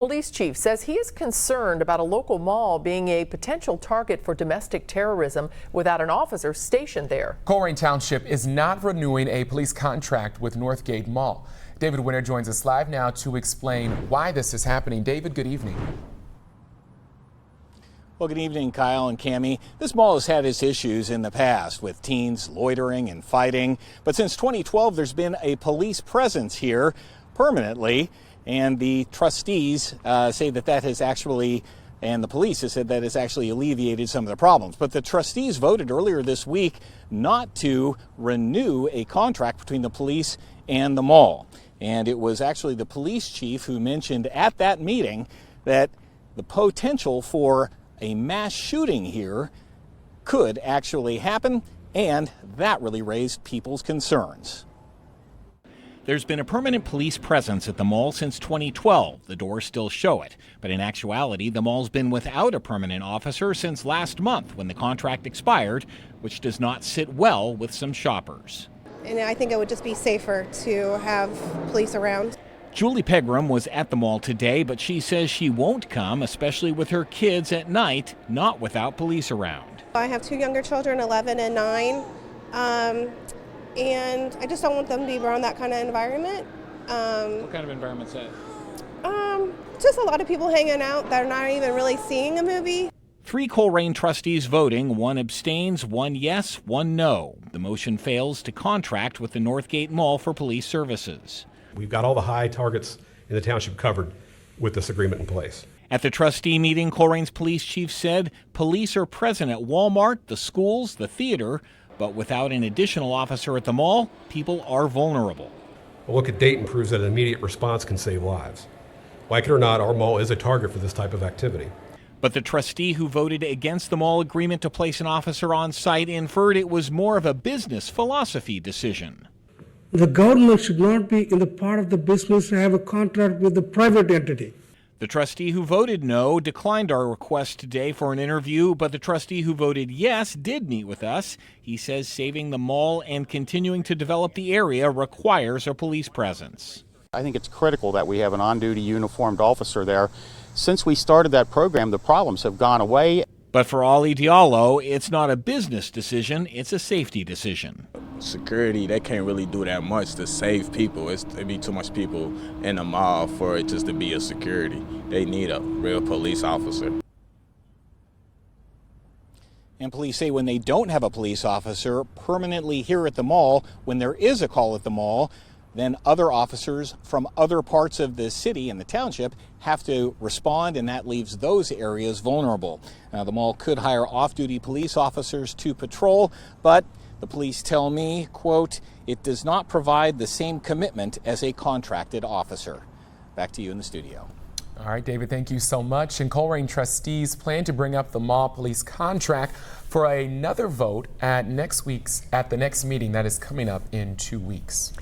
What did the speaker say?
Police chief says he is concerned about a local mall being a potential target for domestic terrorism without an officer stationed there. Colerain Township is not renewing a police contract with Northgate Mall. David Winter joins us live now to explain why this is happening. David, good evening. Well, good evening, Kyle and Cammie. This mall has had its issues in the past with teens loitering and fighting. But since 2012, there's been a police presence here permanently. And the trustees say that has actually, and the police has said that has actually alleviated some of the problems. But the trustees voted earlier this week not to renew a contract between the police and the mall. And it was actually the police chief who mentioned at that meeting that the potential for a mass shooting here could actually happen, and that really raised people's concerns. There's been a permanent police presence at the mall since 2012. The doors still show it. But in actuality, the mall's been without a permanent officer since last month when the contract expired, which does not sit well with some shoppers. And I think it would just be safer to have police around. Julie Pegram was at the mall today, but she says she won't come, especially with her kids at night, not without police around. I have two younger children, 11 and 9. And I just don't want them to be around that kind of environment. What kind of environment's that? Just a lot of people hanging out that are not even really seeing a movie. 3 Colerain trustees voting, 1 abstains, 1 yes, 1 no. The motion fails to contract with the Northgate Mall for police services. We've got all the high targets in the township covered with this agreement in place. At the trustee meeting, Colerain's police chief said police are present at Walmart, the schools, the theater, but without an additional officer at the mall, people are vulnerable. A look at Dayton proves that an immediate response can save lives. Like it or not, our mall is a target for this type of activity. But the trustee who voted against the mall agreement to place an officer on site inferred it was more of a business philosophy decision. The government should not be in the part of the business to have a contract with the private entity. The trustee who voted no declined our request today for an interview, but the trustee who voted yes did meet with us. He says saving the mall and continuing to develop the area requires a police presence. I think it's critical that we have an on-duty uniformed officer there. Since we started that program, the problems have gone away. But for Ali Diallo, it's not a business decision, it's a safety decision. Security, they can't really do that much to save people. It'd be too much people in the mall for it just to be a security. They need a real police officer. And police say when they don't have a police officer permanently here at the mall, when there is a call at the mall, then other officers from other parts of the city and the township have to respond, and that leaves those areas vulnerable. Now, the mall could hire off-duty police officers to patrol, but the police tell me, quote, it does not provide the same commitment as a contracted officer. Back to you in the studio. All right, David, thank you so much. And Colerain trustees plan to bring up the mall police contract for another vote at the next meeting that is coming up in 2 weeks.